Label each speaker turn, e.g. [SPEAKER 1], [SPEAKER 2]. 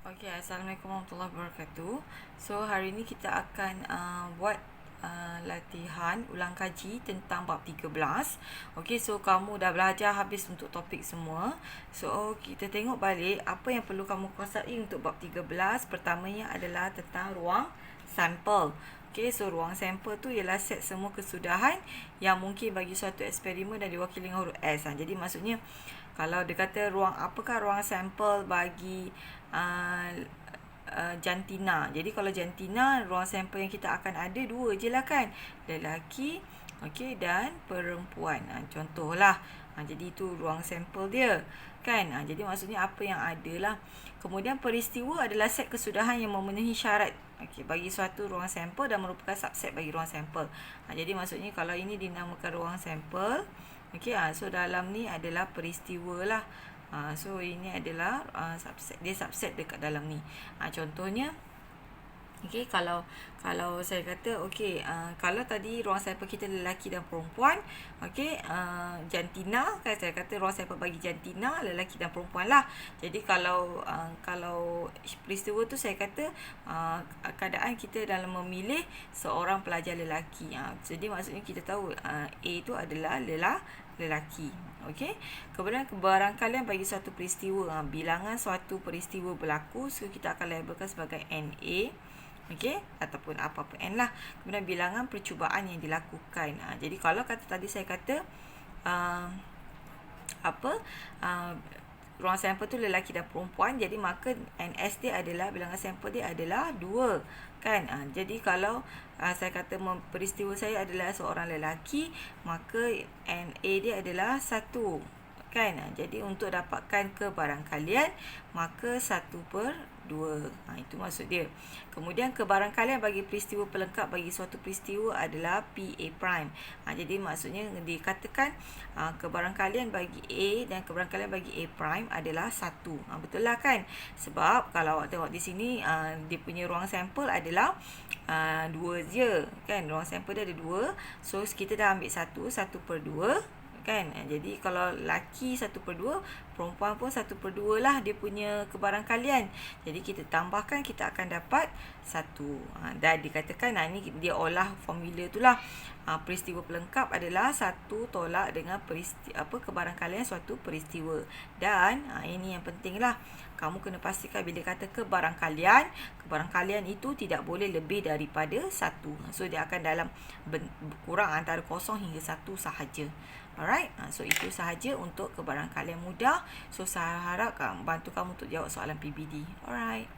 [SPEAKER 1] Okay, Assalamualaikum warahmatullahi wabarakatuh. So, hari ini kita akan buat latihan ulang kaji tentang bab 13. Okay, so kamu dah belajar habis untuk topik semua. So, kita tengok balik apa yang perlu kamu kuasai untuk bab 13. Pertamanya adalah tentang ruang sampel. Okay, so ruang sampel tu ialah set semua kesudahan yang mungkin bagi suatu eksperimen dan diwakili dengan huruf S. Jadi maksudnya kalau dia kata apakah ruang sampel bagi jantina. Jadi kalau jantina, ruang sampel yang kita akan ada dua je lah kan. Lelaki, okey, dan perempuan. Contohlah. Jadi itu ruang sampel dia. Kan? Jadi maksudnya apa yang ada lah. Kemudian peristiwa adalah set kesudahan yang memenuhi syarat bagi suatu ruang sampel dan merupakan subset bagi ruang sampel. Jadi maksudnya kalau ini dinamakan ruang sampel. Okey, so dalam ni adalah peristiwa lah. So ini adalah subset, dia subset dekat dalam ni. Contohnya, okey, kalau saya kata kalau tadi ruang sampel kita lelaki dan perempuan, okey, jantina kan, saya kata ruang sampel bagi jantina, lelaki dan perempuan lah. Jadi kalau peristiwa tu saya kata keadaan kita dalam memilih seorang pelajar lelaki. Jadi maksudnya kita tahu A itu adalah lelaki. Okey. Kemudian kebarangkalian bagi suatu peristiwa. Bilangan suatu peristiwa berlaku, so kita akan labelkan sebagai NA. Okey, ataupun apa-apa N lah. Kemudian bilangan percubaan yang dilakukan. Jadi kalau tadi saya kata ruang sampel tu lelaki dan perempuan, jadi maka NS dia adalah, bilangan sampel dia adalah 2 kan. Jadi kalau saya kata peristiwa saya adalah seorang lelaki, maka NA dia adalah 1 kan. Jadi untuk dapatkan kebarangkalian, maka 1/2. Itu maksud dia. Kemudian kebarangkalian bagi peristiwa pelengkap bagi suatu peristiwa adalah PA prime. Jadi maksudnya dikatakan kebarangkalian bagi A dan kebarangkalian bagi A prime adalah 1. Betul lah kan? Sebab kalau awak tengok di sini, dia punya ruang sampel adalah 2 je kan. Ruang sampel dia ada 2. So kita dah ambil 1/2 kan. Jadi kalau laki 1/2, perempuan pun 1/2 lah dia punya kebarangkalian. Jadi kita tambahkan, kita akan dapat 1. Dan dikatakan ni dia olah formula tu lah. Peristiwa pelengkap adalah 1 tolak dengan kebarangkalian suatu peristiwa. Dan ini yang penting lah. Kamu kena pastikan bila kata kebarangkalian itu tidak boleh lebih daripada 1. So dia akan dalam kurang antara 0 hingga 1 sahaja. Alright, so itu sahaja untuk kebarangkalian mudah. So saya harap bantu kamu untuk jawab soalan PBD. Alright.